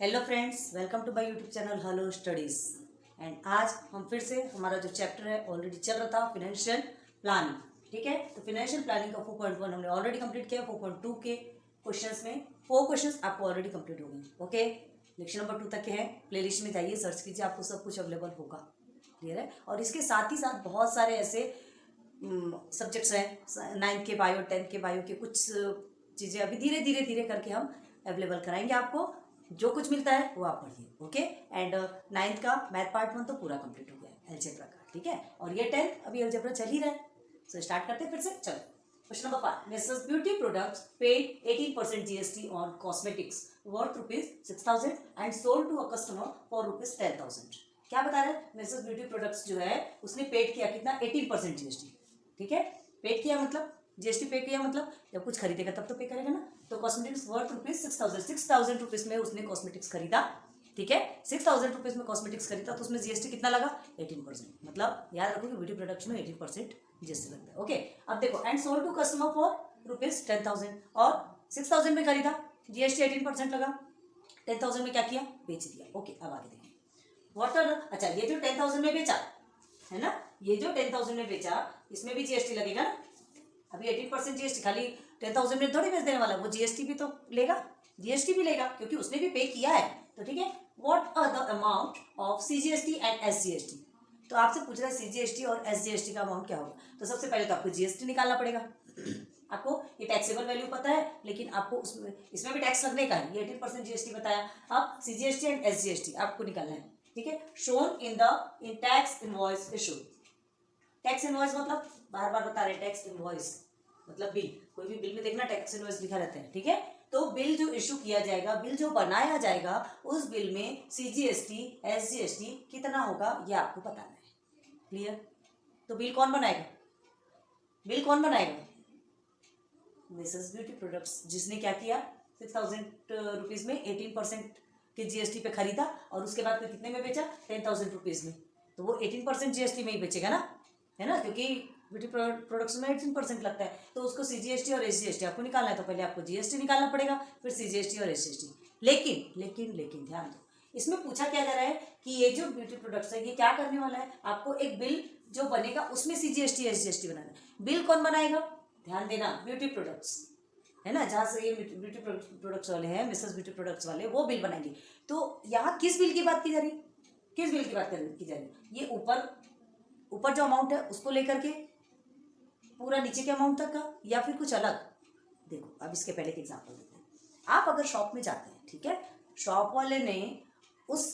Hello friends, welcome to my YouTube channel hello studies. And आज हम फिर से हमारा जो चैप्टर है ऑलरेडी चल रहा था फिनेंशियल प्लानिंग। ठीक है, तो फिनेंशियल प्लानिंग का 4.1 हमने ऑलरेडी कंप्लीट किया। 4.2 के क्वेश्चंस में 4 क्वेश्चंस आपको ऑलरेडी कंप्लीट हो गए। ओके, लेक्चर नंबर 2 तक के हैं। प्लेलिस्ट में जाइए, सर्च कीजिए, आपको सब कुछ अवेलेबल होगा। क्लियर है। और इसके साथ ही साथ बहुत सारे ऐसे सब्जेक्ट्स हैं 9th के बायो, 10th के बायो के कुछ चीज़ें अभी धीरे धीरे धीरे करके हम अवेलेबल कराएंगे आपको। जो कुछ मिलता है वो आप पढ़िए। ओके, एंड 9th का मैथ पार्ट 1 तो पूरा कंप्लीट हो गया है अलजेब्रा का। ठीक है, और ये 10th अभी अलजेब्रा चल ही रहा है। सो स्टार्ट करते हैं फिर से। चलो, question number 5। Mrs beauty products paid 18% GST on cosmetics worth ₹6,000 and sold to a customer for ₹10,000। क्या बता रहे हैं? मिसेस ब्यूटी प्रोडक्ट्स जो है उसने पेड किया कितना? 18% जीएसटी। ठीक है, पेड किया मतलब जीएसटी पे किया मतलब जब कुछ खरीदेगा तब तो पे करेगा ना। तो कॉस्मेटिक्स वर्थ ₹6,000 में उसने कॉस्मेटिक्स खरीदा। ठीक है, ₹6,000 में कॉस्मेटिक्स खरीदा तो उसमें जीएसटी कितना लगा? 18%। मतलब याद रखो कि ब्यूटी प्रोडक्ट्स में 18% जीएसटी लगता है। ओके, अब देखो, and sold to customer for ₹10,000 और 6,000 में खरीदा, जीएसटी 18% लगा, 10,000 में क्या किया? बेच दिया। ओके, अब आगे देखिए वाटर। अच्छा, ये जो 10,000 में बेचा है ना, ये जो 10,000 में बेचा इसमें भी जीएसटी लगेगा ना। अभी 18% जीएसटी, खाली 10,000 में थोड़ी बेच देने वाला, वो जीएसटी भी तो लेगा, जीएसटी भी लेगा क्योंकि उसने भी पे किया है। तो ठीक है, what are the amount of CGST and SGST. तो आपसे पूछ रहा है सीजीएसटी और एसजीएसटी का अमाउंट क्या होगा। तो सबसे पहले तो आपको जीएसटी निकालना पड़ेगा। आपको ये टैक्सेबल वैल्यू पता है, लेकिन आपको इसमें भी टैक्स लगने का है। ये 18% जीएसटी बताया। अब सीजीएसटी एंड एसजीएसटी आपको निकालना है। ठीक है, shown in tax invoice issued. Tax invoice मतलब बार बार बता रहे हैं, टैक्स इनवॉइस मतलब बिल। कोई भी बिल में देखना टैक्स इनवॉइस लिखा रहता है। ठीक है, तो बिल जो इशू किया जाएगा, बिल जो बनाया जाएगा, उस बिल में सीजीएसटी एसजीएसटी कितना होगा ये आपको बताना है। क्लियर? तो बिल कौन बनाएगा? बिल कौन बनाएगा? मिसेस ब्यूटी प्रोडक्ट्स, जिसने क्या किया? ₹6,000 में 18% के जीएसटी पे खरीदा और उसके बाद फिर कितने में बेचा? ₹10,000 में। तो वो 18% जीएसटी में ही बेचेगा ना, है ना, क्योंकि ब्यूटी प्रोडक्ट्स में 18% लगता है। तो उसको सीजीएसटी और एसजीएसटी आपको निकालना है, तो पहले आपको जीएसटी निकालना पड़ेगा, फिर सीजीएसटी और एसजीएसटी। लेकिन ध्यान दो, इसमें पूछा क्या जा रहा है कि ये जो ब्यूटी प्रोडक्ट्स है ये क्या करने वाला है? आपको एक बिल जो बनेगा उसमें सीजीएसटी एसजीएसटी बनाना है। बिल कौन बनाएगा? ध्यान देना, ब्यूटी प्रोडक्ट्स है ना, जहाँ से ये ब्यूटी प्रोडक्ट्स वाले हैं, मिसेस ब्यूटी प्रोडक्ट्स वाले, वो बिल बनाएंगे। तो यहाँ किस बिल की बात की जा रही? किस बिल की बात की जा रही? ये ऊपर जो अमाउंट है उसको लेकर के पूरा नीचे के अमाउंट तक का, या फिर कुछ अलग? देखो, अब इसके पहले एक एग्जांपल देते हैं। आप अगर शॉप में जाते हैं, ठीक है, शॉप वाले ने उस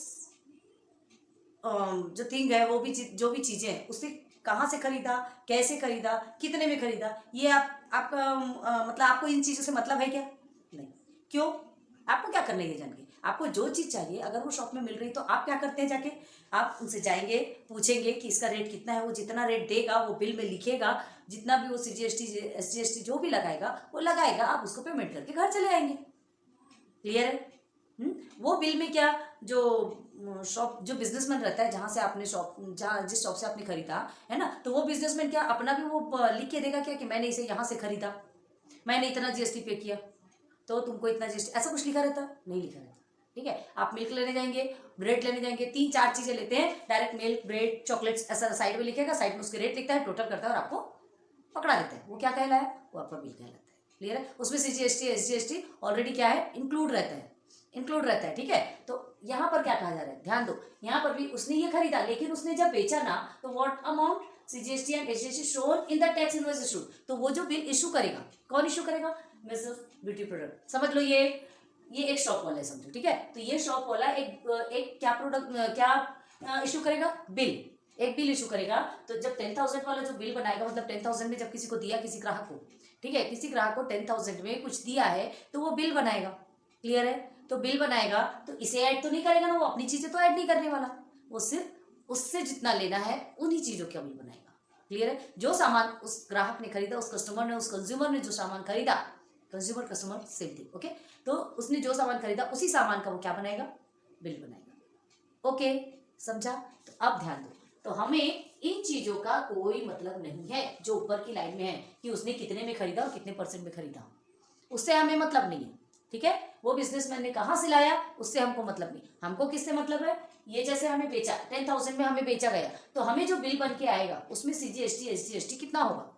जो थिंग है, वो भी जो भी चीजें हैं, उससे कहाँ से खरीदा, कैसे खरीदा, कितने में खरीदा, ये आपका मतलब आपको इन चीजों से मतलब है क्या? नहीं। क्यों? आपको क्या करना है ये जान के? आपको जो चीज़ चाहिए अगर वो शॉप में मिल रही तो आप क्या करते हैं? जाके आप उनसे जाएंगे, पूछेंगे कि इसका रेट कितना है। वो जितना रेट देगा वो बिल में लिखेगा, जितना भी वो सीजीएसटी एसजीएसटी जो भी लगाएगा वो लगाएगा, आप उसको पेमेंट करके घर चले आएंगे। क्लियर है? वो बिल में क्या, जो शॉप, जो बिजनेसमैन रहता है, जहाँ से आपने जिस शॉप से आपने खरीदा है ना, तो वो बिजनेसमैन क्या अपना भी वो लिख के देगा क्या कि मैंने इसे यहाँ से खरीदा, मैंने इतना जीएसटी पे किया, तो तुमको इतना जीएसटी, ऐसा कुछ लिखा रहता? नहीं लिखा रहता। ठीक है, आप मिल्क लेने जाएंगे, ब्रेड लेने जाएंगे, 3-4 चीजें लेते हैं, डायरेक्ट मिल्क, ब्रेड, चॉकलेट्स ऐसा साइड में लिखेगा, साइड में उसके रेट लिखता है, टोटल करता है और आपको पकड़ा देता है। वो क्या कहलाया? वो आपका बिल कहलाता है। क्लियर है? उसमें सीजीएसटी एसजीएसटी ऑलरेडी क्या है? इंक्लूड रहता है। ठीक है, तो यहाँ पर क्या कहा जा रहा है? ध्यान दो, यहाँ पर भी उसने ये खरीदा, लेकिन उसने जब बेचा ना, तो what amount CGST and SGST shown in the tax invoice issued. तो वो जो बिल इशू करेगा, कौन इशू करेगा? Mrs beauty product. समझ लो, ये एक शॉप वाला है, समझो। ठीक है, तो ये शॉप वाला एक क्या प्रोडक्ट क्या इशू करेगा? बिल। एक बिल इशू करेगा। तो जब 10,000 वाला जो बिल बनाएगा, मतलब 10,000 में जब किसी को दिया, किसी ग्राहक को, ठीक है, किसी ग्राहक को 10,000 में कुछ दिया है, तो वो बिल बनाएगा। क्लियर है? तो बिल बनाएगा तो इसे ऐड तो नहीं करेगा ना, वो अपनी चीजें तो ऐड नहीं करने वाला, वो सिर्फ उससे जितना लेना है उन्हीं चीजों का बिल बनाएगा। क्लियर है? जो सामान उस ग्राहक ने खरीदा, उस कस्टमर ने, उस कंज्यूमर ने जो सामान खरीदा, consumer customer same thing. Okay, तो उसने जो सामान खरीदा उसी सामान का वो क्या बनाएगा? बिल बनाएगा। ओके, समझा? तो अब ध्यान दो, तो हमें इन चीजों का कोई मतलब नहीं है जो ऊपर की लाइन में है कि उसने कितने में खरीदा और कितने % में खरीदा, उससे हमें मतलब नहीं है। ठीक है। वो बिजनेसमैन ने कहाँ से लाया उससे हमको मतलब नहीं, हमको किससे मतलब है, ये जैसे हमें बेचा 10,000 में हमें बेचा गया, तो हमें जो बिल बन के आएगा उसमें CGST SGST कितना होगा,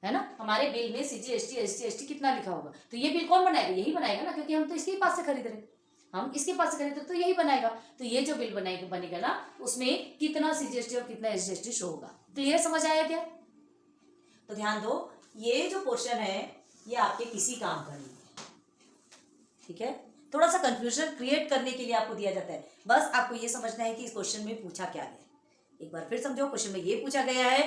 है ना, हमारे बिल में CGST SGST कितना लिखा होगा, तो ये बिल कौन बनाएगा, यही बनाएगा ना, क्योंकि हम तो इसके पास से खरीद रहे हैं, हम इसके पास से खरीद रहे तो यही बनाएगा। तो ये जो बिल बनेगा ना उसमें कितना CGST और कितना SGST शो होगा। क्लियर, समझ आया क्या? तो ध्यान दो, ये जो क्वेश्चन है ये आपके किसी काम का नहीं है, ठीक है। थोड़ा सा कंफ्यूजन क्रिएट करने के लिए आपको दिया जाता है, बस आपको ये समझना है कि इस क्वेश्चन में पूछा क्या गया। एक बार फिर समझो, क्वेश्चन में ये पूछा गया है,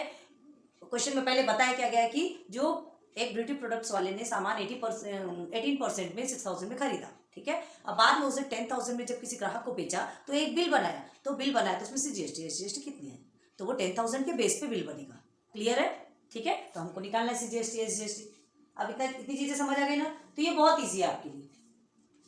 क्वेश्चन में पहले बताया क्या गया कि जो एक ब्यूटी प्रोडक्ट्स वाले ने सामान 18% में 6,000 में खरीदा, ठीक है। अब बाद में उसे 10,000 में जब किसी ग्राहक को बेचा तो एक बिल बनाया, तो उसमें CGST SGST कितनी है, तो वो 10,000 के बेस पे बिल बनेगा। क्लियर है, ठीक है। तो हमको निकालना है CGST SGST। अब इतनी चीजें समझ आ गई ना, तो ये बहुत ईजी है आपके लिए।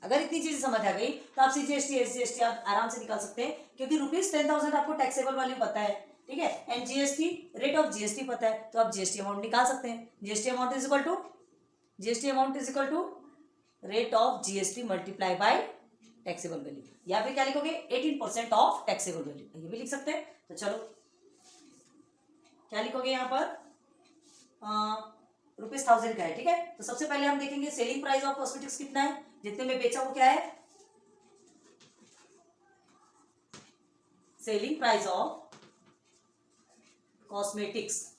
अगर इतनी चीजें समझ आ गई तो आप CGST SGST आप आराम से निकाल सकते हैं, क्योंकि ₹10,000 आपको टैक्सेबल वैल्यू पता है, ठीक है, and GST rate of GST पता है, तो आप GST अमाउंट निकाल सकते हैं। GST amount is equal to rate of GST multiply by taxable value, या फिर क्या लिखोगे 18% ऑफ टैक्सेबल वैल्यू, ये भी लिख सकते हैं। तो चलो क्या लिखोगे यहाँ पर, ₹1,000 का है, ठीक है। तो सबसे पहले हम देखेंगे सेलिंग प्राइस ऑफ कॉस्मेटिक्स कितना है, जितने में बेचा वो क्या है, सेलिंग प्राइस ऑफ कॉस्मेटिक्स,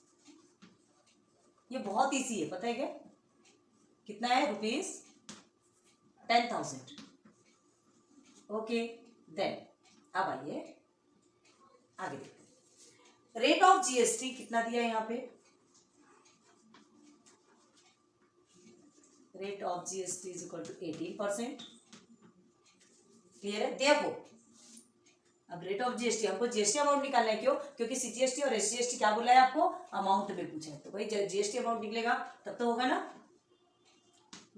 ये बहुत इजी है, पता है क्या, कितना है, ₹10,000। ओके, देन अब आइए आगे देखते हैं। रेट ऑफ GST कितना दिया है यहाँ पे, rate of GST is equal to 18%। Clear है, देखो अब रेट ऑफ GST हमको GST अमाउंट निकालना है, क्यों, क्योंकि CGST और SGST क्या बोला है आपको, अमाउंट में पूछा है, तो भाई GST अमाउंट निकलेगा तब तो होगा ना,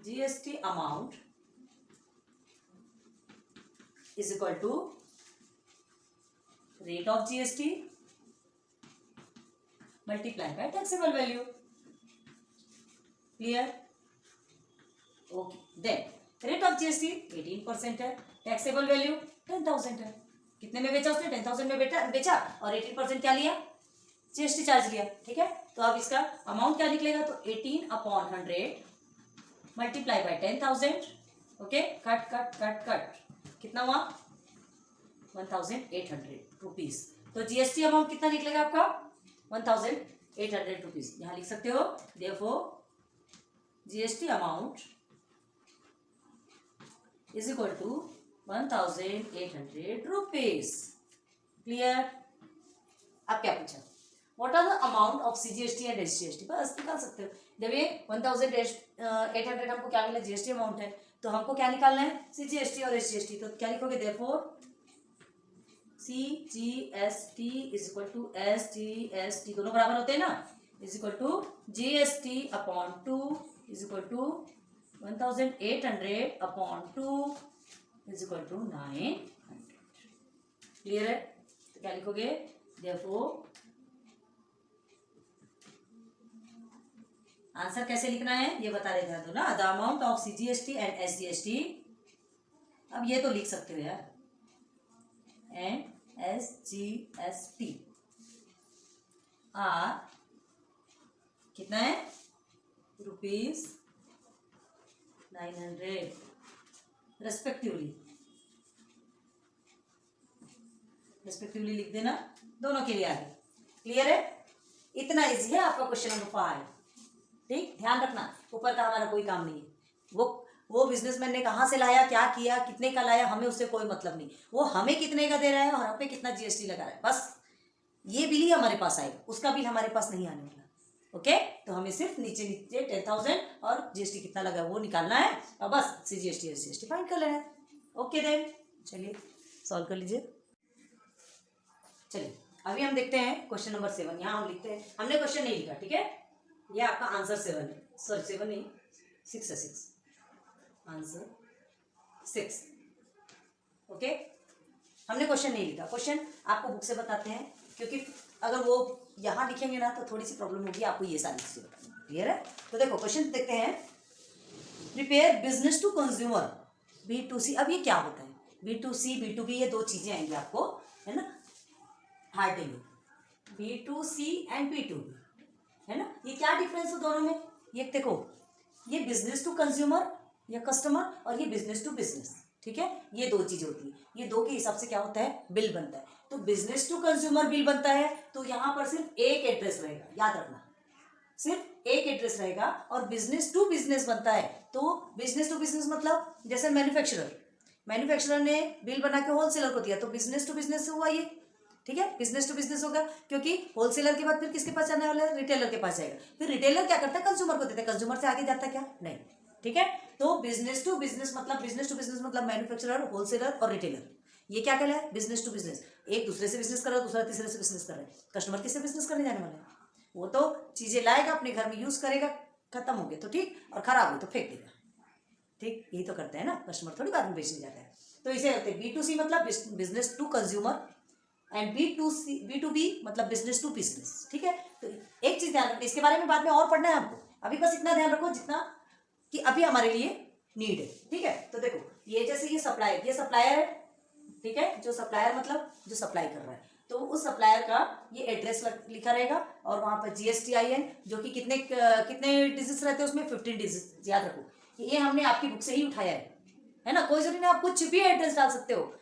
GST amount is equal to rate of GST multiply by taxable value. Clear, okay, then rate of GST 18% है, टैक्सेबल वैल्यू 10,000 है, कितने में बेचा उसने, 10,000 में बेचा और 18% क्या लिया, GST चार्ज लिया, ठीक है। तो अब इसका अमाउंट क्या निकलेगा, तो 18/100 multiply by 10,000, okay, cut cut cut cut, कितना हुआ 1,800 रुपीज। तो GST अमाउंट कितना निकलेगा आपका 1,800 रुपीज, यहां लिख सकते हो, therefore GST amount is equal to 1,800 rupees. Clear, अब क्या पूछा, what are the amount of CGST and SGST, बस निकाल सकते हो। जब ये 1,800 हमको क्या मिला, GST अमाउंट है, तो हमको क्या निकालना है, CGST और SGST, तो क्या लिखोगे, therefore CGST is equal to SGST, दोनों बराबर होते हैं ना, is equal to GST upon 2 is equal to 1,800 upon 2 is equal to 900। Clear है, तो क्या लिखोगे, देयरफॉर आंसर कैसे लिखना है ये बता रहे थे ना, the amount of CGST and SGST, अब ये तो लिख सकते हो यार, एंड SGST आर कितना है, ₹900 रेस्पेक्टिवली लिख देना, दोनों के लिए आगे। क्लियर है, इतना इजी है आपका क्वेश्चन नंबर 5, ठीक, ध्यान रखना, ऊपर का हमारा कोई काम नहीं है, वो बिजनेसमैन ने कहाँ से लाया, क्या किया, कितने का लाया, हमें उससे कोई मतलब नहीं, वो हमें कितने का दे रहा है और हम पे कितना GST लगा रहा है, बस ये बिल ही हमारे पास आएगा, उसका बिल हमारे पास नहीं आने वाला। ओके, तो हमें सिर्फ नीचे 10,000 और GST कितना लगा वो निकालना है, और बस CGST SGST फाइंड कर लेना है। ओके देन, चलिए सॉल्व कर लीजिए। चलिए अभी हम देखते हैं क्वेश्चन नंबर 7, यहाँ हम लिखते हैं, हमने क्वेश्चन नहीं लिखा, ठीक है, ये आपका आंसर 7 है, सॉरी 7 नहीं 6 है, 6 आंसर 6। ओके, हमने क्वेश्चन नहीं लिखा, क्वेश्चन आपको बुक से बताते हैं, क्योंकि अगर वो यहाँ लिखेंगे ना तो थोड़ी सी प्रॉब्लम होगी, आपको ये सारी चीजें बतानी। क्लियर है, तो देखो क्वेश्चन देखते हैं, prepare business to consumer B2C। अब ये क्या होता है B2C B2B, ये दो चीजें आएंगी आपको, है ना, हार्डली B2C एंड B2B, है ना। ये क्या डिफरेंस है दोनों में, ये देखो, ये बिजनेस टू कंज्यूमर या कस्टमर और ये बिजनेस टू बिजनेस, ठीक है, ये दो चीजें होती है। ये दो के हिसाब से क्या होता है, बिल बनता है। तो बिजनेस टू कंज्यूमर बिल बनता है तो यहाँ पर सिर्फ एक एड्रेस रहेगा, याद रखना, सिर्फ एक एड्रेस रहेगा। और बिजनेस टू बिजनेस बनता है तो बिजनेस टू बिजनेस मतलब जैसे मैन्युफैक्चरर ने बिल बना के होलसेलर को दिया तो बिजनेस टू बिजनेस हुआ ये, ठीक है, बिजनेस टू बिजनेस होगा, क्योंकि होलसेलर के बाद फिर किसके पास जाने वाला है, रिटेलर के पास जाएगा। फिर रिटेलर क्या करता है, कंज्यूमर को देता है, कंज्यूमर से आगे जाता है क्या, नहीं, ठीक है। तो बिजनेस टू बिजनेस मतलब मैन्युफैक्चरर, होलसेलर और रिटेलर, ये क्या कहला है, बिजनेस टू बिजनेस। एक दूसरे से बिजनेस कर रहा है, दूसरा तीसरे से बिजनेस कर रहा है। कस्टमर किससे बिजनेस करने जाने वाला है, वो तो चीजें लाएगा अपने घर में यूज करेगा, खत्म हो गए तो ठीक, और खराब हो तो फेंक देगा, ठीक, यही तो करते हैं ना, कस्टमर थोड़ी बाद में बेचने जाता है। तो इसे कहते हैं B2C मतलब business to consumer and B2B मतलब बिजनेस टू बिजनेस, ठीक है। तो एक चीज ध्यान रखना, इसके बारे में बाद में और पढ़ना है आपको, अभी बस इतना ध्यान रखो जितना कि अभी हमारे लिए नीड है, ठीक है। तो देखो, ये जैसे ये सप्लायर है, ठीक है, जो सप्लायर मतलब जो सप्लाई कर रहा है, तो उस सप्लायर का ये एड्रेस लिखा रहेगा और वहां पर GSTIN, जो कि कितने डिजिट्स रहते हैं उसमें, 15 डिजिट्स, याद रखो। ये हमने आपकी बुक से ही उठाया है ना, कोई जरूरी नहीं, आप कुछ भी एड्रेस डाल सकते हो,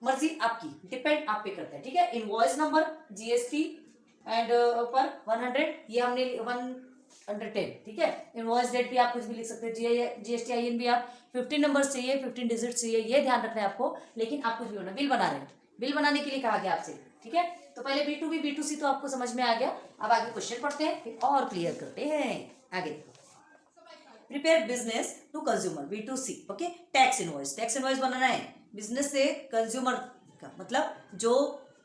मर्जी आपकी, डिपेंड आप पे करता है, ठीक है। इनवॉइस नंबर GST एंड पर 100, ये हमने 110, ठीक है। इनवॉइस डेट भी आप कुछ भी लिख सकते हैं, GSTIN भी आप 15 नंबर्स चाहिए, 15 डिजिट चाहिए, ये ध्यान रखना है आपको। लेकिन आप कुछ भी होना, बिल बना रहे हैं, बिल बनाने के लिए कहा गया आपसे, ठीक है। तो पहले B2B B2C तो आपको समझ में आ गया, अब आगे क्वेश्चन पढ़ते हैं, फिर और क्लियर करते हैं आगे। Prepare business to consumer B2C, okay. Tax invoice बनाना है बिजनेस से कंज्यूमर का, मतलब जो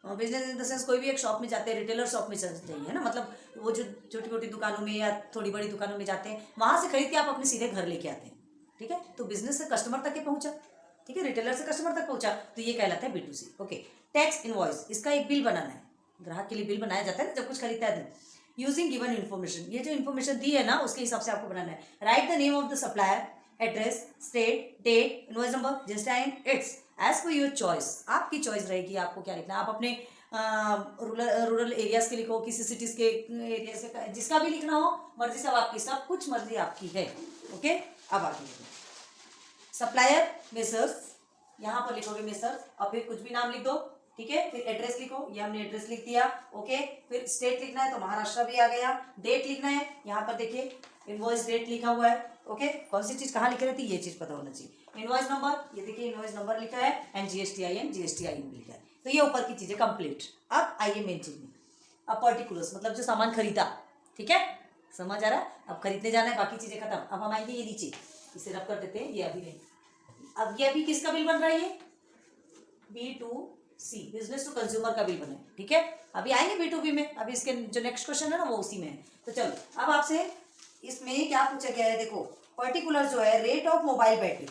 बिजनेस इन द सेंस कोई भी एक शॉप में जाते हैं, रिटेलर शॉप में चाहिए, है ना, मतलब वो जो छोटी मोटी दुकानों में या थोड़ी बड़ी दुकानों में जाते हैं, वहां से खरीद के आप अपने सीधे घर लेके आते हैं, ठीक है। तो बिजनेस से कस्टमर तक के पहुंचा, ठीक है, रिटेलर से कस्टमर तक पहुंचा, तो ये कहलाता है B2C, ओके। टैक्स इनवॉइस, इसका एक बिल बनाना है, ग्राहक के लिए बिल बनाया जाता है जब कुछ खरीदता है। यूजिंग गिवन इन्फॉर्मेशन, ये जो इन्फॉर्मेशन दी है ना उसके हिसाब से आपको बनाना है। Write the name of the supplier, address, state, date, invoice number, GSTIN, it's as per your choice, आपकी चॉइस रहेगी आपको क्या लिखना है। आप अपने रूरल एरियाज के लिखो, किसी सिटीज के एरिया से, जिसका भी लिखना हो मर्जी, सब आपकी, सब कुछ मर्जी आपकी है, ओके। अब आगे सप्लायर मेसर्स, यहाँ पर लिखोगे मेसर्स और फिर कुछ भी नाम लिख दो, ठीक है। फिर एड्रेस लिखो, ये हमने एड्रेस लिख दिया, ओके। फिर स्टेट लिखना है तो महाराष्ट्र भी आ गया। डेट लिखना है, यहाँ पर देखिए इनवॉइस डेट लिखा हुआ है, ओके। कौन सी चीज कहाँ लिखी रहती है ये चीज पता होना चाहिए। इनवॉइस नंबर, ये देखिए इनवॉइस नंबर लिखा है एंड GSTIN भी लिखा है। तो ये ऊपर की चीजें कंप्लीट। अब आइए मेन चीज में, अब पर्टिकुलर्स मतलब जो सामान खरीदा, ठीक है, समझ आ रहा है। अब खरीदने जाना है, बाकी चीजें खत्म। अब हम आएंगे ये नीचे, इसे रब कर देते हैं, ये अभी नहीं। अब ये अभी किसका बिल बन रहा है, ये B2C बिजनेस टू कंज्यूमर का बिल बने, ठीक है। अभी आएंगे B2B में, अभी इसके जो नेक्स्ट क्वेश्चन है ना वो उसी में है। तो चलो अब आपसे इसमें क्या पूछा गया है, देखो पर्टिकुलर जो है रेट ऑफ मोबाइल बैटरी,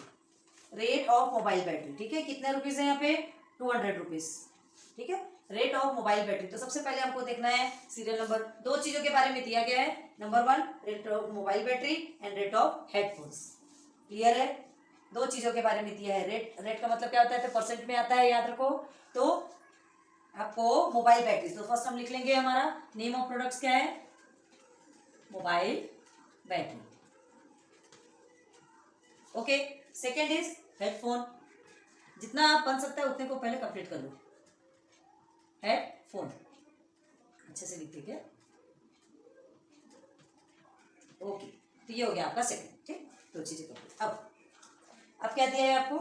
ठीक है, कितने रुपीज है यहाँ पे, 200 रुपीज, ठीक है, रेट ऑफ मोबाइल बैटरी। तो सबसे पहले हमको देखना है सीरियल नंबर, दो चीजों के बारे में दिया गया है, number 1 rate of mobile battery and rate of headphones, clear है। दो चीजों के बारे में दिया है। रेट का मतलब क्या होता है, तो परसेंट में आता है, याद रखो। तो आपको मोबाइल बैटरी, तो फर्स्ट हम लिख लेंगे, हमारा नेम ऑफ प्रोडक्ट्स क्या है, mobile battery, okay. Second is headphone, जितना आप बन सकता है उतने को पहले कंप्लीट कर लो। हेडफोन अच्छे से लिखते क्या, ओके। तो ये हो गया आपका सेकेंड, ठीक, दो चीजें कंप्लीट। अब क्या दिया है आपको,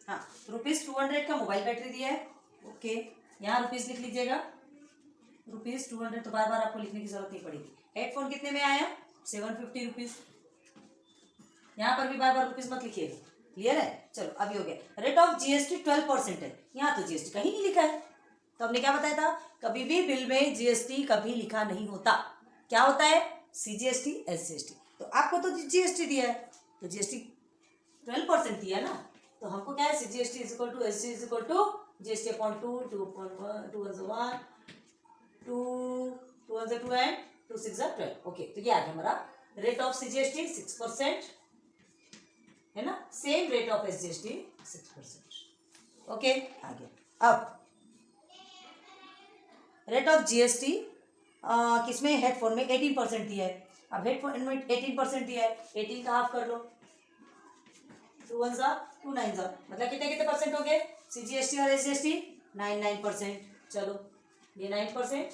हाँ, ₹200 का मोबाइल बैटरी दिया है, ओके। यहाँ रुपीज लिख लीजिएगा, ₹200, तो बार बार आपको लिखने की जरूरत नहीं पड़ेगी। हेडफोन कितने में आया, 750 रुपीज, यहाँ पर भी बार बार रुपीज मत लिखिएगा, क्लियर है। चलो अभी हो गया। रेट ऑफ GST 12% है, यहाँ तो GST कहीं नहीं लिखा है। तो हमने क्या बताया था, कभी भी बिल में GST कभी लिखा नहीं होता, क्या होता है, CGST SGST। तो आपको तो GST दिया है, तो GST 12% दिया ना, तो हमको क्या है, CGST = SGST = GST/2 2 1 2 1 2 1 2 2 1 2 and 2 6 12। Okay, तो ये आ गया हमारा रेट ऑफ CGST 6% है ना, same rate of SGST 6%। Okay, आ गया। अब रेट ऑफ GST किसमें, हेडफोन में 18% दिया है। अब हेडफोन में 18% दिया है, 18 का हाफ कर लो, 2 1 2 9 मतलब कितने कितने परसेंट हो गए, CGST और SGST 9%। चलो ये 9%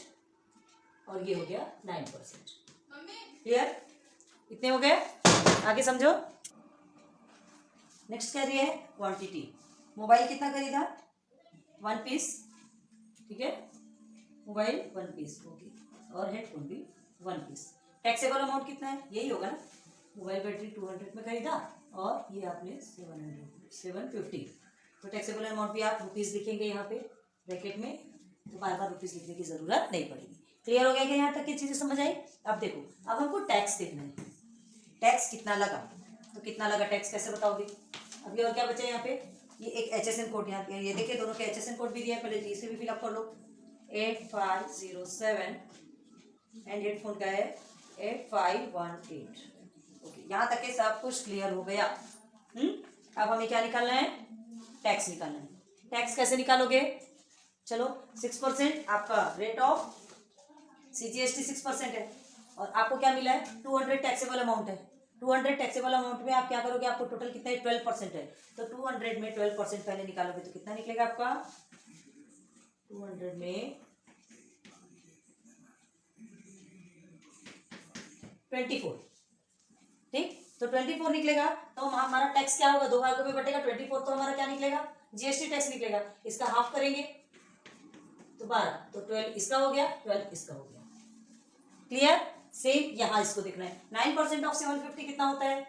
और ये हो गया 9%। क्लियर, इतने हो गए, आगे समझो। नेक्स्ट क्या दिया है, क्वांटिटी। मोबाइल कितना खरीदा, 1 पीस, ठीक है, मोबाइल 1 पीस, ओके, और हेडफोन भी 1 पीस। टैक्सेबल अमाउंट कितना है, यही होगा ना, मोबाइल बैटरी 200 में खरीदा और ये आपने 750। तो टैक्सेबल अमाउंट भी आप रुपीज़ लिखेंगे यहाँ पे ब्रैकेट में, तो बार बार रुपीज़ लिखने की ज़रूरत नहीं पड़ेगी। क्लियर हो गया कि यहाँ तक की चीज़ें समझ आई। अब देखो, अब हमको टैक्स देखना है, टैक्स कितना लगा, तो कितना लगा टैक्स कैसे बताओगे। अभी और क्या बचे यहाँ पे, ये एक HSN कोड यहाँ पे, ये देखिए दोनों के HSN कोड भी दिया है, पहले इसे भी फिलअप कर लो, 8507 एंड हेडफोन का है 8518। ओके, यहाँ तक के सब कुछ क्लियर हो गया। अब हमें क्या निकालना है, टैक्स निकालना है। टैक्स कैसे निकालोगे, चलो 6% आपका रेट ऑफ CGST 6% है, और आपको क्या मिला है, 200 टैक्सेबल अमाउंट है। 200 टैक्सेबल अमाउंट में आप क्या करोगे, आपको टोटल कितना है, 12% है, तो 200 में 12% पहले निकालोगे तो कितना निकलेगा आपका, 200 में 24, ठीक, तो 24 निकलेगा। तो हमारा टैक्स क्या होगा, 2 भागों में बटेगा 24, तो हमारा क्या निकलेगा, GST टैक्स निकलेगा। इसका हाफ करेंगे तो 12, तो 12 इसका हो गया, 12 इसका हो गया। क्लियर, सेम यहाँ इसको देखना है। 9% ऑफ 750 कितना होता है,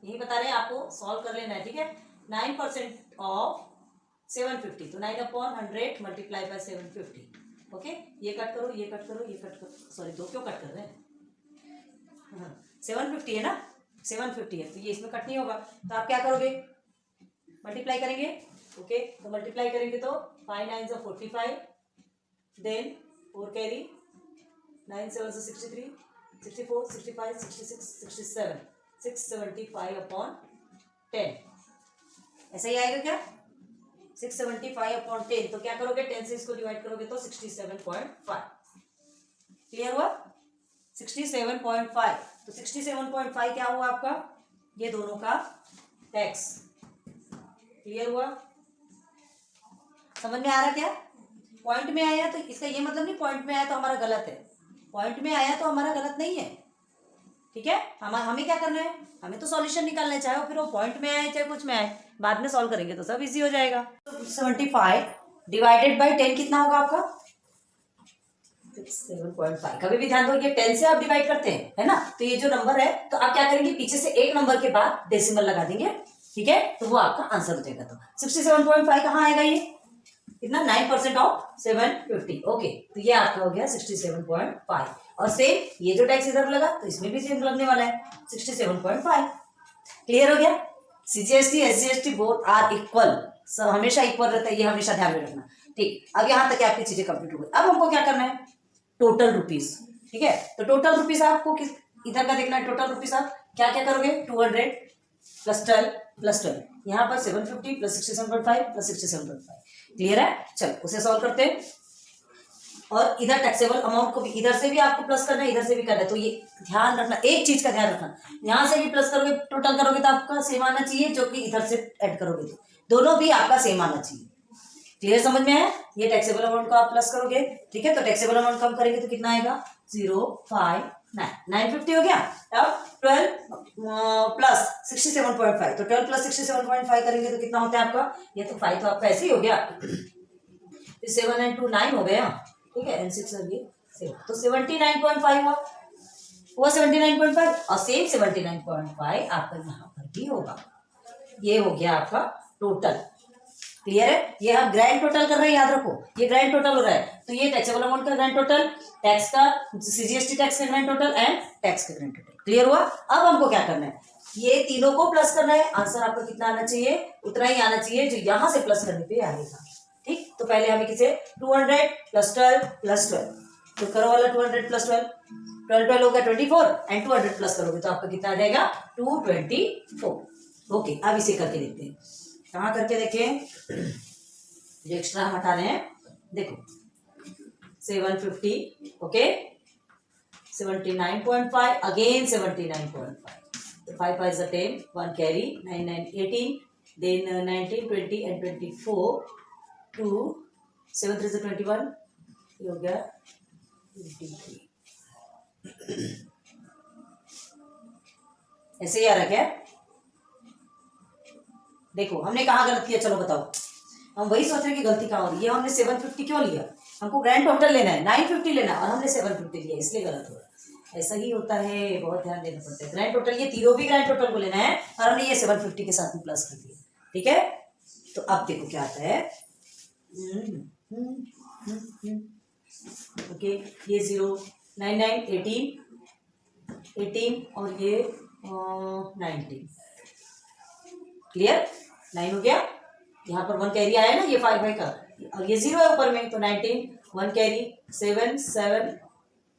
यही बता रहे हैं आपको, सॉल्व कर लेना है, ठीक है। 9% ऑफ 750, तो 9/100 मल्टीप्लाई बाय 750। ओके, ये कट करो, ये कट करो, ये कट करो, सॉरी 2 क्यों कट कर रहे हैं, हाँ 750 है ना, 750 है, तो ये इसमें कट नहीं होगा, तो आप क्या करोगे, मल्टीप्लाई करेंगे। ओके, तो मल्टीप्लाई करेंगे तो 5 9 45, देन 4 कैरी, 9 7 63, 64 65 66 67, 675/10। ऐसा ही आएगा क्या, 675/10, तो क्या करोगे, 10 से इसको डिवाइड करोगे तो 67.5। क्लियर हुआ, 67.5, तो 67.5 क्या हुआ आपका, ये दोनों का टैक्स। क्लियर हुआ, समझ में आ रहा क्या, पॉइंट में आया तो इसका ये मतलब नहीं पॉइंट में आया तो हमारा गलत है, पॉइंट में आया तो हमारा गलत नहीं है, ठीक है। हमें क्या करना है, हमें तो सॉल्यूशन निकालना है, चाहे वो फिर वो पॉइंट में आए चाहे कुछ में आए, बाद में सॉल्व करेंगे तो सब इजी हो जाएगा। तो 75 डिवाइडेड बाई 10 कितना होगा आपका, 7.5। कभी भी ध्यान दो, ये 10 से आप डिवाइड करते हैं, है ना, तो ये जो नंबर है, तो आप क्या करेंगे, पीछे से एक नंबर के बाद डेसिमल लगा देंगे, ठीक है, तो वो आपका आंसर हो जाएगा। तो 67.5 कहाँ आएगा, ये कितना, 9% ऑफ 750। ओके, तो ये आपका हो गया 67.5, और सेम ये जो टैक्स इधर लगा तो इसमें भी सेम लगने वाला है 67.5। क्लियर हो गया, CGST SGST both are equal, सब हमेशा इक्वल रहता है, ये हमेशा ध्यान में रखना, ठीक। अब यहाँ तक आपकी चीजें कंप्लीट हो गई। अब हमको क्या करना है, टोटल रुपीज, ठीक है, तो टोटल रुपीज आपको किस इधर का देखना है, टोटल रुपीज आप क्या क्या करोगे, 200 प्लस 12 यहाँ पर 750 प्लस 67.5 प्लस 67.5। क्लियर है, चलो उसे सॉल्व करते हैं। और इधर टैक्सेबल अमाउंट को भी इधर से भी आपको प्लस करना है, इधर से भी करना है, तो ये ध्यान रखना, एक चीज का ध्यान रखना, यहाँ से भी प्लस करोगे टोटल करोगे तो आपका सेम आना चाहिए, जो कि इधर से ऐड करोगे तो दोनों भी आपका सेम आना चाहिए। क्लियर, समझ में आया, ये टैक्सेबल अमाउंट को आप प्लस करोगे, ठीक है, तो टैक्सेबल अमाउंट कम करेंगे तो कितना आएगा, 059 950 हो गया। अब 12 प्लस 67.5, तो 12 प्लस 67.5 करेंगे तो कितना होता है आपका, ये तो 5 तो आपका ऐसे ही हो गया, 7 and 2 9 हो गया, ठीक है, and 6 ये 7, तो 79.5 हुआ 79.5, और सेम 79.5 आपका यहाँ पर भी होगा। ये हो गया आपका टोटल। क्लियर है, ये हम ग्रैंड टोटल कर रहे हैं, याद रखो ये ग्रैंड टोटल हो रहा है, तो ये टैक्सेबल अमाउंट का ग्रैंड टोटल, टैक्स का CGST टैक्स का ग्रैंड टोटल एंड टैक्स का ग्रैंड टोटल। क्लियर हुआ, अब हमको क्या करना है, ये तीनों को प्लस करना है, आंसर आपका कितना आना चाहिए, उतना ही आना चाहिए जो यहाँ से प्लस करने पे आएगा, ठीक। तो पहले हमें किसे 200 प्लस 12 प्लस 12, तो करो वाला 200 प्लस 12, 12 हो गया 24 एंड 200 प्लस करोगे तो आपका कितना आ जाएगा 224। ओके, अब इसे करके देखते हैं। कहाँ करके देखें, जो एक्स्ट्रा हम हटा रहे हैं, देखो 750, ओके 79.5 अगेन 79.5, तो 5 5 is 10, 1 carry, 9 9 18, then 19 20 and 24, 2 7 3 is 21, ये हो गया 23। ऐसे ही आ रहा क्या? देखो हमने कहाँ गलत किया, चलो बताओ। हम वही सोच रहे हैं कि गलती कहाँ हो रही है। हमने 750 क्यों लिया, हमको ग्रैंड टोटल लेना है 950 लेना और हमने 750 लिया, इसलिए गलत हो रहा है। ऐसा ही होता है, बहुत ध्यान देना पड़ता है। ग्रैंड टोटल ये तीनों भी ग्रैंड टोटल को लेना है और हमने ये 750 के साथ में प्लस कर दिया, ठीक है। तो अब देखो क्या आता है, ओके ये 0 9 9 18 और ये 19, क्लियर। 9 हो गया, यहाँ पर 1 कैरी आया ना, ये 5 है का, और ये 0 है ऊपर में, तो 19 1 कैरी 7 7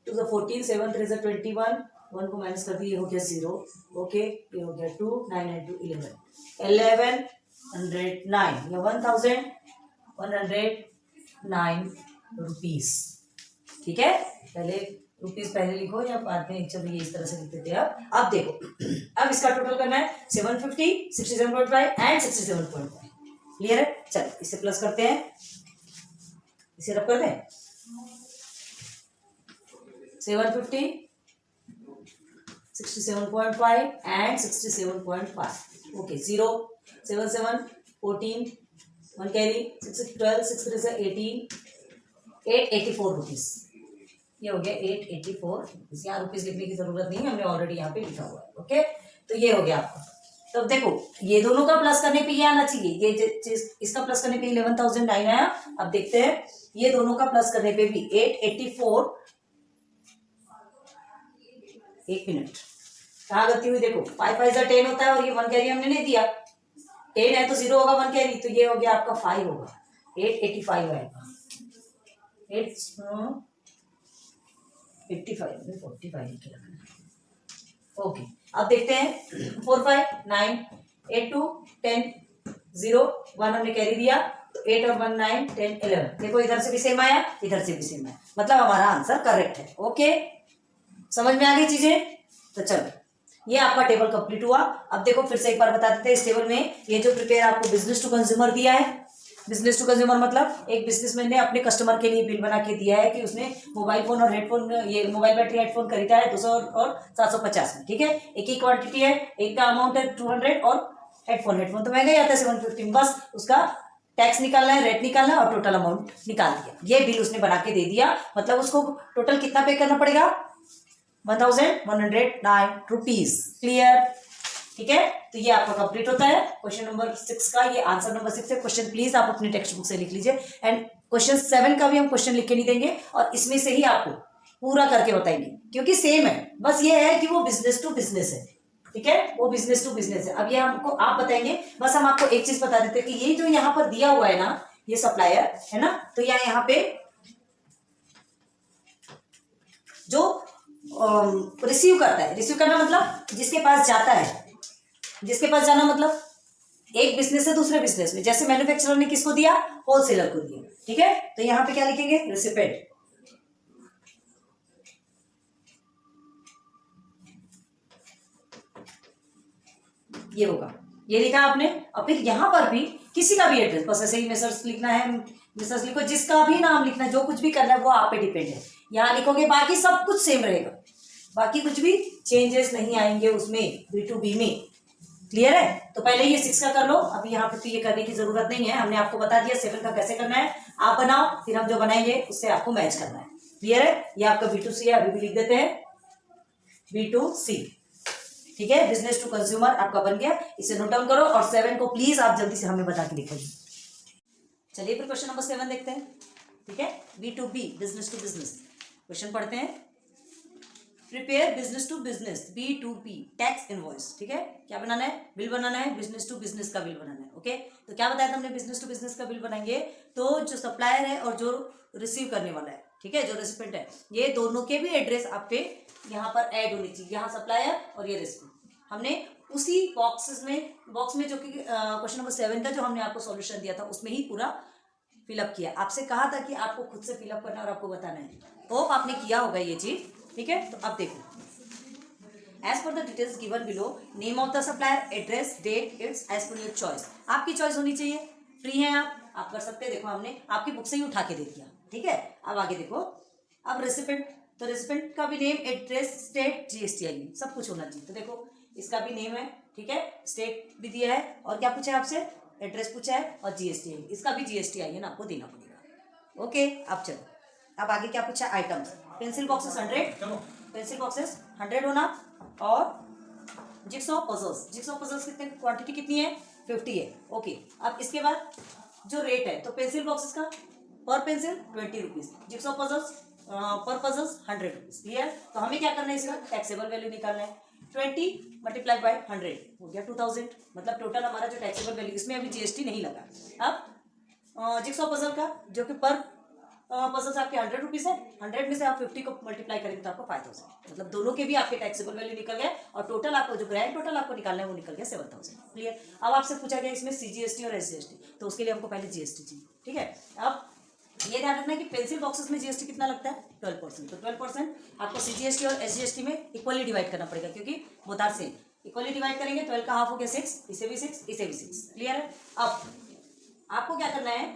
2 द 14 7 3 द 21, 1 को माइनस कर दिए, ये हो गया 0, ओके ये हो गया 2 9 9 2 11 1109 या 1109 रुपीस, ठीक है। पहले रुपीस पहले लिखो या बाद में, चलो ये इस तरह से लिख देते हैं। अब देखो, अब इसका टोटल करना है 750 67.5 एंड 67.5, क्लियर है। चलो इसे प्लस करते हैं, इसे रब कर दें 750 67.5 एंड 67.5, ओके 0 7 7 14 1 कैरी 6 12 6 3 18 884 रुपीज, ये हो गया 884 रुपीज। यहाँ रुपीज लिखने की जरूरत नहीं है, हमने ऑलरेडी यहाँ पे लिखा हुआ है, ओके। तो ये हो गया आपका। तो अब देखो ये दोनों का प्लस करने पे ये आना चाहिए, ये इसका प्लस करने पे 11,009 आया। अब देखते हैं ये दोनों का प्लस करने पे भी 884, एक मिनट कहाँ गलती हुई, देखो 5 5 जा 10 होता है और ये 1 कैरी हमने नहीं दिया, 10 है तो 0 होगा 1 कैरी, तो ये हो गया आपका 5 होगा, 885 आएगा, 85 में 45 लिखे रखना, ओके। अब देखते हैं 4 5 9 8 2 10 0 1 हमने कैरी दिया, तो 8 और 1 9 10 11, देखो इधर से भी सेम आया इधर से भी सेम आया, मतलब हमारा आंसर करेक्ट है, ओके। समझ में आ गई चीजें। तो चलो ये आपका टेबल कंप्लीट हुआ। अब देखो फिर से एक बार बता देते हैं, इस टेबल में ये जो प्रिपेयर आपको बिजनेस टू कंज्यूमर दिया है, बिजनेस टू कंज्यूमर मतलब एक बिजनेसमैन ने अपने कस्टमर के लिए बिल बना के दिया है कि उसने मोबाइल फोन और हेडफोन, ये मोबाइल बैटरी हेडफोन खरीदा है 200 और 750 में, ठीक है। एक ही क्वांटिटी है, एक का अमाउंट है 200 और हेडफोन तो महंगा ही आता है 750, बस उसका टैक्स निकालना है, रेट निकालना है और टोटल अमाउंट निकाल दिया। ये बिल उसने बना के दे दिया, मतलब उसको टोटल कितना पे करना पड़ेगा 1109 रुपीज, क्लियर, ठीक है। तो ये आपका कंप्लीट होता है क्वेश्चन नंबर 6 का, ये आंसर नंबर 6 है। क्वेश्चन प्लीज आप अपनी टेक्स्ट बुक से लिख लीजिए, एंड क्वेश्चन 7 का भी हम क्वेश्चन लिख के नहीं देंगे और इसमें से ही आपको पूरा करके बताएंगे, क्योंकि सेम है, बस ये है कि वो बिजनेस टू बिजनेस है, ठीक है, वो बिजनेस टू बिजनेस है। अब ये हमको आप बताएंगे, बस हम आपको एक चीज बता देते हैं कि ये जो यहाँ पर दिया हुआ है ना, ये सप्लायर है ना, तो यहाँ पे जो रिसीव करता है, रिसीव करना मतलब जिसके पास जाता है, जिसके पास जाना मतलब एक बिजनेस से दूसरे बिजनेस में, जैसे मैन्युफैक्चरर ने किसको दिया, होलसेलर को दिया, ठीक है। तो यहाँ पे क्या लिखेंगे, रिसिपेंट, ये होगा, ये लिखा आपने। और फिर यहाँ पर भी किसी का भी एड्रेस, बस ऐसे ही मेसर्स लिखना है, मेसर्स लिखो, जिसका भी नाम लिखना है, जो कुछ भी करना है वो आप पे डिपेंड है, यहाँ लिखोगे, बाकी सब कुछ सेम रहेगा, बाकी कुछ भी चेंजेस नहीं आएंगे उसमें B2B में, क्लियर है। तो पहले ये 6 का कर लो, अभी यहाँ पे तो ये करने की जरूरत नहीं है, हमने आपको बता दिया 7 का कैसे करना है, आप बनाओ, फिर हम जो बनाएंगे उससे आपको मैच करना है, क्लियर है। ये आपका B2C है, अभी भी लिख देते हैं B2C, ठीक है, बिजनेस टू कंज्यूमर आपका बन गया, इसे नोट डाउन करो और 7 को प्लीज आप जल्दी से हमें बता के दिखाइए। चलिए फिर क्वेश्चन नंबर 7 देखते हैं, ठीक है, B2B business to business. Question पढ़ते हैं, prepare business to business B2B tax invoice, ठीक है, क्या बनाना है, बिल बनाना है, बिजनेस टू बिजनेस का बिल बनाना है, ओके। तो क्या बताया था हमने, बिजनेस टू बिजनेस का बिल बनाएंगे तो जो सप्लायर है और जो रिसीव करने वाला है, ठीक है, जो रेसिपिएंट है, ये दोनों के भी एड्रेस आप पे यहाँ पर ऐड होनी चाहिए, यहाँ सप्लायर और ये रेसिपिएंट। हमने उसी बॉक्स में जो कि क्वेश्चन नंबर 7 का जो हमने आपको सॉल्यूशन दिया था उसमें ही पूरा फिलअप किया। आपसे कहा था कि आपको खुद से फिलअप करना और आपको बताना है, होप आपने किया होगा ये चीज। ठीक है, तो अब देखो, as per the details given below, name of the supplier, address, date, it's as per your choice. आपकी चॉइस होनी चाहिए, फ्री है आप कर सकते हैं। देखो हमने आपकी बुक से ही उठा के दे दिया। ठीक है, अब आगे देखो, अब रेसिपेंट, तो रेसिपेंट का भी name, address, state, GST I सब कुछ होना चाहिए। तो देखो इसका भी नेम है, ठीक है, स्टेट भी दिया है, और क्या पूछा है आपसे, एड्रेस पूछा है और जीएसटी आई, इसका भी जीएसटी आई है ना, आपको देना पड़ेगा। ओके, अब चलो, अब आगे क्या पूछा, items, pencil boxes 100, pencil boxes 100 होना, और जिक्सॉ पजल्स कितने, क्वांटिटी कितनी है, 50 है। ओके, अब इसके बाद जो रेट है, तो पेंसिल बॉक्सेस का पर पेंसिल 20 रुपीज, जिक्सॉ पजल्स पर पजल्स 100 रुपीज। क्लियर, तो हमें क्या करना है, इसका टैक्सेबल वैल्यू निकालना है। 20 मल्टीप्लाई बाय 100 हो गया 2000, मतलब टोटल हमारा जो टैक्सेबल वैल्यू, इसमें अभी जीएसटी नहीं लगा। अब जिक्सॉ पजल का जो कि पर पजल्स आपके 100 रुपीज है, 100 में से आप 50 को मल्टीप्लाई करेंगे तो आपको 5000, मतलब दोनों के भी आपके टैक्सेबल वैल्यू निकल गए, और टोटल आपको जो ग्रैंड टोटल आपको निकालना है वो निकल गया 7000। क्लियर, अब आपसे पूछा गया इसमें सीजीएसटी और एसजीएसटी, तो उसके लिए हमको पहले जीएसटी चाहिए। ठीक है, अब ये ध्यान रखना है कि पेंसिल बॉक्सेस में जीएसटी कितना लगता है, 12%। तो 12% आपको सीजीएसटी और एसजीएसटी में इक्वली डिवाइड करना पड़ेगा, क्योंकि both are same. Equally divide करेंगे, 12 का हाफ हो गया 6, इसे भी 6, इसे भी 6। क्लियर है, अब आपको क्या करना है,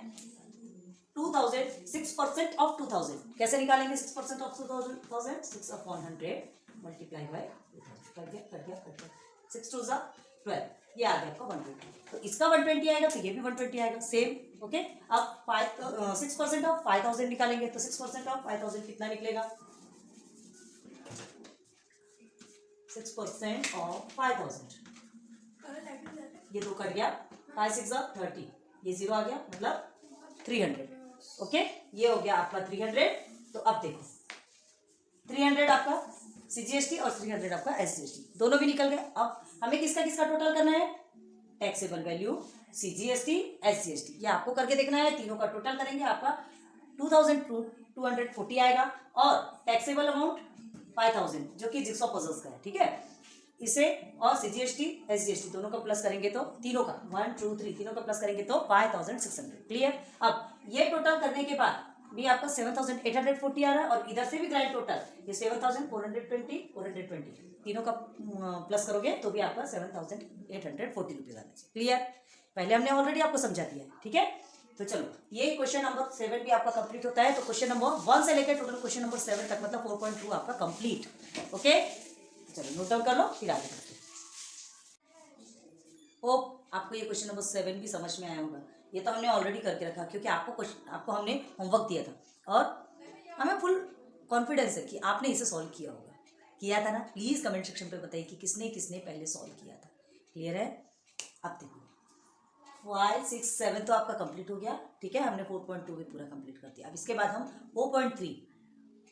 2000, 6% ऑफ 2000 कैसे निकालेंगे, 6% ऑफ 2000, 6 अपॉन 100 मल्टीप्लाई बाय 2000, कर गया 6 2 जा 12, ये आ गया आपका 120। तो इसका 120 आएगा, तो ये भी 120 आएगा, सेम। ओके, अब 6% ऑफ 5000 निकालेंगे, तो 6% ऑफ 5000 कितना निकलेगा, 6% ऑफ 5000, ये 2 कट गया, 5 6 जा 30, ये 0 आ गया, मतलब 300। ओके, ये हो गया आपका 300। तो अब देखो 300 आपका सीजीएसटी और 300 आपका एसजीएसटी, दोनों भी निकल गए। अब हमें किसका किसका टोटल करना है, टैक्सेबल वैल्यू, सीजीएसटी, एसजीएसटी, ये आपको करके देखना है। तीनों का टोटल करेंगे, आपका 2240 आएगा, और टैक्सेबल अमाउंट 5000 जो कि जिक्सॉ पजल्स का है। ठीक है, इसे और सीजीएसटी एसजीएसटी दोनों का प्लस करेंगे, तो तीनों का 1 2 3 तीनों का प्लस करेंगे तो 5600। क्लियर, अब ये टोटल करने के बाद भी आपका 7840 आ रहा है, और इधर से भी ग्रैंड टोटल ये 7420 420 तीनों का प्लस करोगे तो भी आपका 7840 रुपीज आना चाहिए। क्लियर, पहले हमने ऑलरेडी आपको समझा दिया है। ठीक है, तो चलो ये क्वेश्चन नंबर 7 भी आपका कंप्लीट होता है। तो क्वेश्चन नंबर 1 से लेकर टोटल क्वेश्चन नंबर 7 तक, मतलब 4.2 आपका कंप्लीट। ओके, चलो नोट डाउन कर लो, फिर आगे बढ़ते हैं। होप आपको ये क्वेश्चन नंबर 7 भी समझ में आया होगा। ये तो हमने ऑलरेडी करके रखा, क्योंकि आपको हमने होमवर्क दिया था, और हमें फुल कॉन्फिडेंस है कि आपने इसे सॉल्व किया था ना। प्लीज़ कमेंट सेक्शन पे बताइए कि किसने किसने पहले सॉल्व किया था। क्लियर है, अब देखो 5 6 7 तो आपका कंप्लीट हो गया। ठीक है, हमने 4.2 भी पूरा कंप्लीट कर दिया। अब इसके बाद हम 4.3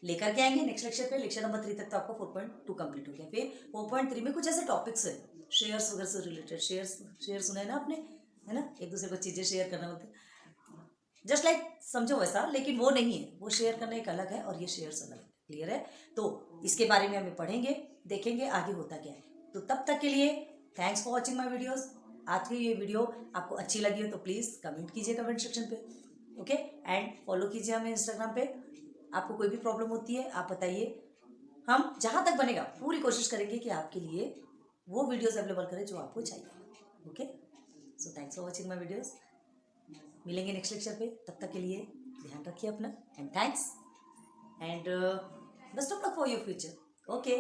लेकर के आएंगे नेक्स्ट लेक्चर पे। लेक्चर नंबर 3 तक तो आपको 4.2 कंप्लीट हो गया। फिर 4.3 में कुछ ऐसे टॉपिक्स है शेयर्स वगैरह से रिलेटेड। शेयर सुना है ना आपने, है ना, एक दूसरे को चीज़ें शेयर करना होता है, जस्ट लाइक समझो वैसा, लेकिन वो नहीं है, वो शेयर करना एक अलग है और ये शेयर्स अलग है। क्लियर है, तो इसके बारे में हमें पढ़ेंगे, देखेंगे आगे होता क्या है। तो तब तक के लिए thanks for watching my videos. आज की ये वीडियो आपको अच्छी लगी हो तो प्लीज़ कमेंट कीजिए कमेंट सेक्शन पे। ओके, एंड फॉलो कीजिए हमें इंस्टाग्राम पे। आपको कोई भी प्रॉब्लम होती है आप बताइए, हम जहाँ तक बनेगा पूरी कोशिश करेंगे कि आपके लिए वो वीडियोज़ अवेलेबल करें जो आपको चाहिए। Okay, so thanks for watching my videos. मिलेंगे नेक्स्ट लेक्चर पे, तब तक के लिए ध्यान रखिए अपना, and thanks and best of luck for your future. Okay.